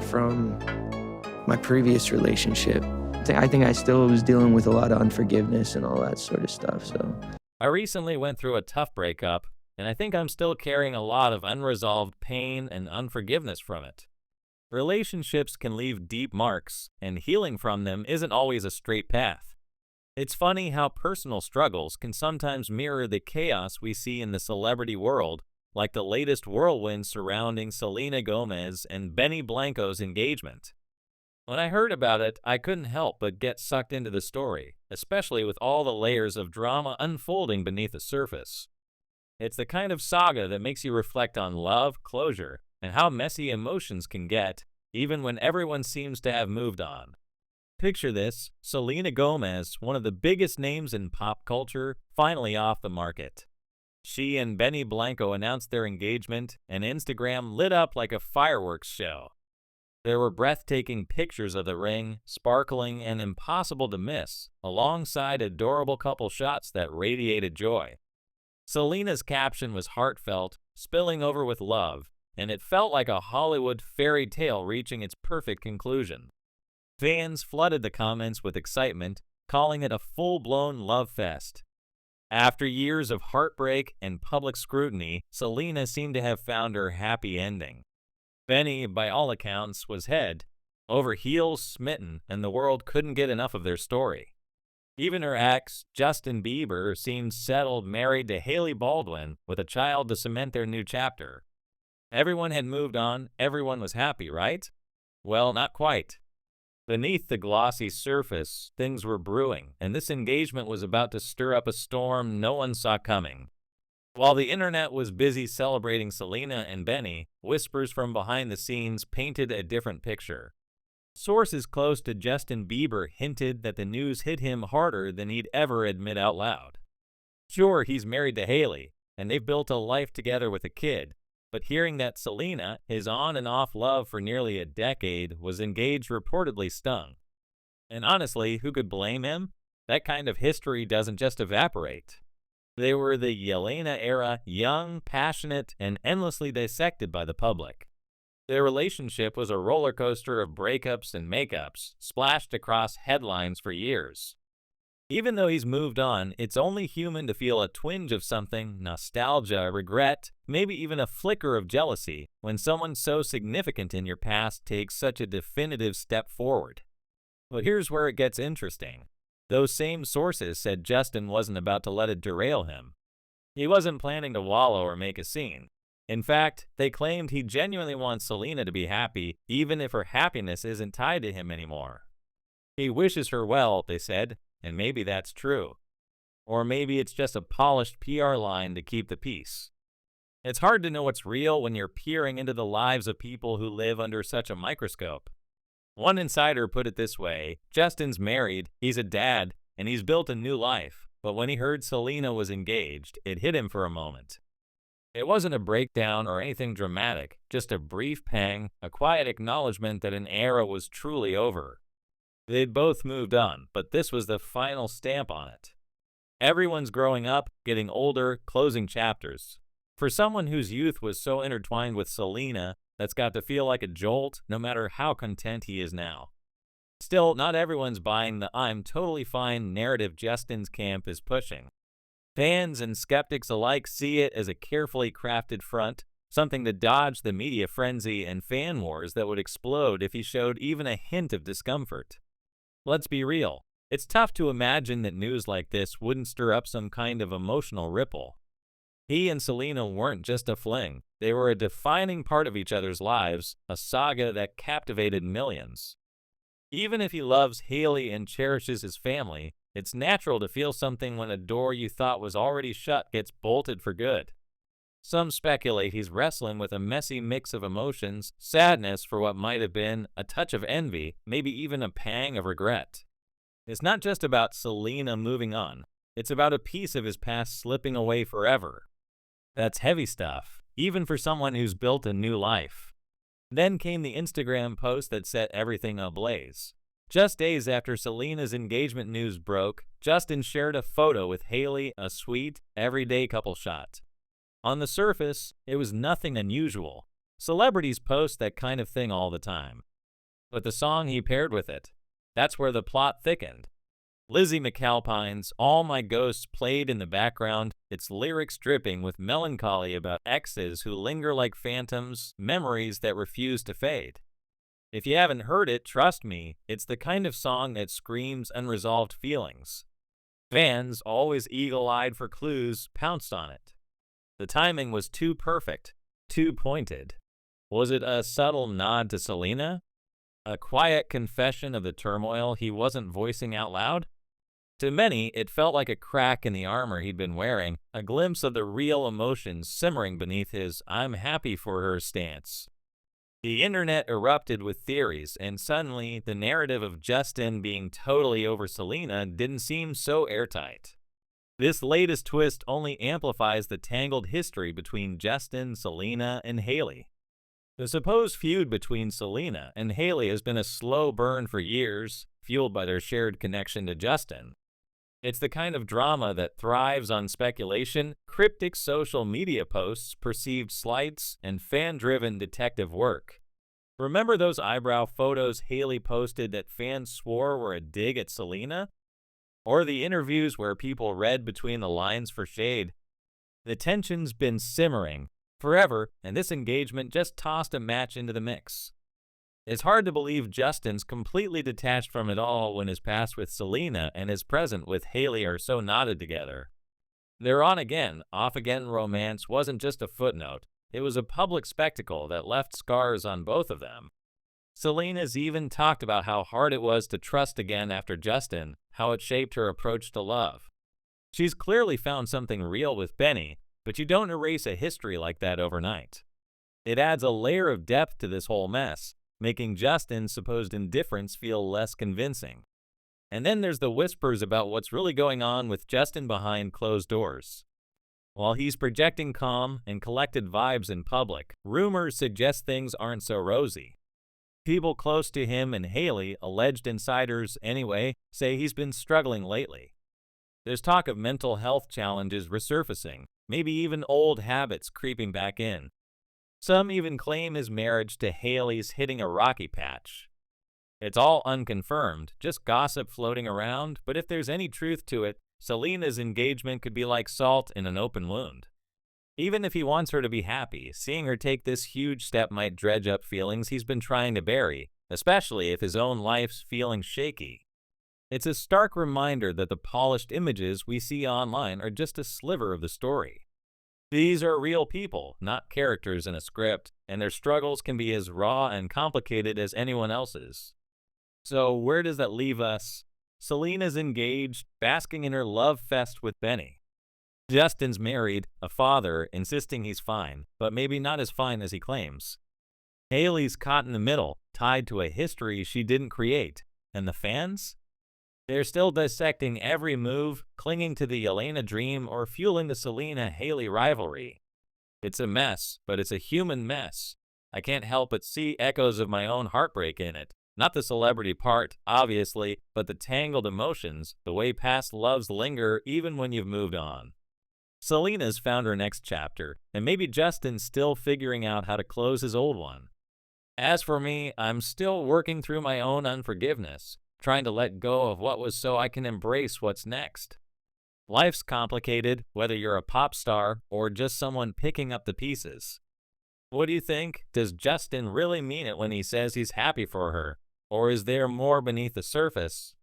from my previous relationship. I think I still was dealing with a lot of unforgiveness and all that sort of stuff, so. I recently went through a tough breakup, and I think I'm still carrying a lot of unresolved pain and unforgiveness from it. Relationships can leave deep marks, and healing from them isn't always a straight path. It's funny how personal struggles can sometimes mirror the chaos we see in the celebrity world, like the latest whirlwind surrounding Selena Gomez and Benny Blanco's engagement. When I heard about it, I couldn't help but get sucked into the story, especially with all the layers of drama unfolding beneath the surface. It's the kind of saga that makes you reflect on love, closure, and how messy emotions can get, even when everyone seems to have moved on. Picture this: Selena Gomez, one of the biggest names in pop culture, finally off the market. She and Benny Blanco announced their engagement, and Instagram lit up like a fireworks show. There were breathtaking pictures of the ring, sparkling and impossible to miss, alongside adorable couple shots that radiated joy. Selena's caption was heartfelt, spilling over with love, and it felt like a Hollywood fairy tale reaching its perfect conclusion. Fans flooded the comments with excitement, calling it a full-blown love fest. After years of heartbreak and public scrutiny, Selena seemed to have found her happy ending. Benny, by all accounts, was head over heels smitten, and the world couldn't get enough of their story. Even her ex, Justin Bieber, seemed settled, married to Hailey Baldwin, with a child to cement their new chapter. Everyone had moved on, everyone was happy, right? Well, not quite. Beneath the glossy surface, things were brewing, and this engagement was about to stir up a storm no one saw coming. While the internet was busy celebrating Selena and Benny, whispers from behind the scenes painted a different picture. Sources close to Justin Bieber hinted that the news hit him harder than he'd ever admit out loud. Sure, he's married to Hailey, and they've built a life together with a kid, but hearing that Selena, his on and off love for nearly a decade, was engaged reportedly stung. And honestly, who could blame him? That kind of history doesn't just evaporate. They were the Yelena era, young, passionate, and endlessly dissected by the public. Their relationship was a roller coaster of breakups and makeups, splashed across headlines for years. Even though he's moved on, it's only human to feel a twinge of something, nostalgia, regret, maybe even a flicker of jealousy, when someone so significant in your past takes such a definitive step forward. But here's where it gets interesting. Those same sources said Justin wasn't about to let it derail him. He wasn't planning to wallow or make a scene. In fact, they claimed he genuinely wants Selena to be happy, even if her happiness isn't tied to him anymore. He wishes her well, they said, and maybe that's true. Or maybe it's just a polished PR line to keep the peace. It's hard to know what's real when you're peering into the lives of people who live under such a microscope. One insider put it this way: Justin's married, he's a dad, and he's built a new life, but when he heard Selena was engaged, it hit him for a moment. It wasn't a breakdown or anything dramatic, just a brief pang, a quiet acknowledgement that an era was truly over. They'd both moved on, but this was the final stamp on it. Everyone's growing up, getting older, closing chapters. For someone whose youth was so intertwined with Selena, that's got to feel like a jolt, no matter how content he is now. Still, not everyone's buying the "I'm totally fine" narrative Justin's camp is pushing. Fans and skeptics alike see it as a carefully crafted front, something to dodge the media frenzy and fan wars that would explode if he showed even a hint of discomfort. Let's be real, it's tough to imagine that news like this wouldn't stir up some kind of emotional ripple. He and Selena weren't just a fling, they were a defining part of each other's lives, a saga that captivated millions. Even if he loves Hailey and cherishes his family, it's natural to feel something when a door you thought was already shut gets bolted for good. Some speculate he's wrestling with a messy mix of emotions, sadness for what might have been, a touch of envy, maybe even a pang of regret. It's not just about Selena moving on, it's about a piece of his past slipping away forever. That's heavy stuff, even for someone who's built a new life. Then came the Instagram post that set everything ablaze. Just days after Selena's engagement news broke, Justin shared a photo with Hailey, a sweet, everyday couple shot. On the surface, it was nothing unusual. Celebrities post that kind of thing all the time. But the song he paired with it, that's where the plot thickened. Lizzie McAlpine's All My Ghosts played in the background, its lyrics dripping with melancholy about exes who linger like phantoms, memories that refuse to fade. If you haven't heard it, trust me, it's the kind of song that screams unresolved feelings. Fans, always eagle-eyed for clues, pounced on it. The timing was too perfect, too pointed. Was it a subtle nod to Selena? A quiet confession of the turmoil he wasn't voicing out loud? To many, it felt like a crack in the armor he'd been wearing, a glimpse of the real emotions simmering beneath his "I'm happy for her" stance. The internet erupted with theories, and suddenly the narrative of Justin being totally over Selena didn't seem so airtight. This latest twist only amplifies the tangled history between Justin, Selena, and Hailey. The supposed feud between Selena and Hailey has been a slow burn for years, fueled by their shared connection to Justin. It's the kind of drama that thrives on speculation, cryptic social media posts, perceived slights, and fan-driven detective work. Remember those eyebrow photos Hailey posted that fans swore were a dig at Selena? Or the interviews where people read between the lines for shade? The tension's been simmering forever, and this engagement just tossed a match into the mix. It's hard to believe Justin's completely detached from it all when his past with Selena and his present with Hailey are so knotted together. Their on-again, off-again romance wasn't just a footnote, it was a public spectacle that left scars on both of them. Selena's even talked about how hard it was to trust again after Justin, how it shaped her approach to love. She's clearly found something real with Benny, but you don't erase a history like that overnight. It adds a layer of depth to this whole mess, making Justin's supposed indifference feel less convincing. And then there's the whispers about what's really going on with Justin behind closed doors. While he's projecting calm and collected vibes in public, rumors suggest things aren't so rosy. People close to him and Hailey, alleged insiders anyway, say he's been struggling lately. There's talk of mental health challenges resurfacing, maybe even old habits creeping back in. Some even claim his marriage to Hailey's hitting a rocky patch. It's all unconfirmed, just gossip floating around, but if there's any truth to it, Selena's engagement could be like salt in an open wound. Even if he wants her to be happy, seeing her take this huge step might dredge up feelings he's been trying to bury, especially if his own life's feeling shaky. It's a stark reminder that the polished images we see online are just a sliver of the story. These are real people, not characters in a script, and their struggles can be as raw and complicated as anyone else's. So where does that leave us? Selena's engaged, basking in her love fest with Benny. Justin's married, a father, insisting he's fine, but maybe not as fine as he claims. Hailey's caught in the middle, tied to a history she didn't create. And the fans? They're still dissecting every move, clinging to the Elena dream or fueling the Selena-Hailey rivalry. It's a mess, but it's a human mess. I can't help but see echoes of my own heartbreak in it. Not the celebrity part, obviously, but the tangled emotions, the way past loves linger even when you've moved on. Selena's found her next chapter, and maybe Justin's still figuring out how to close his old one. As for me, I'm still working through my own unforgiveness, trying to let go of what was so I can embrace what's next. Life's complicated, whether you're a pop star or just someone picking up the pieces. What do you think? Does Justin really mean it when he says he's happy for her? Or is there more beneath the surface?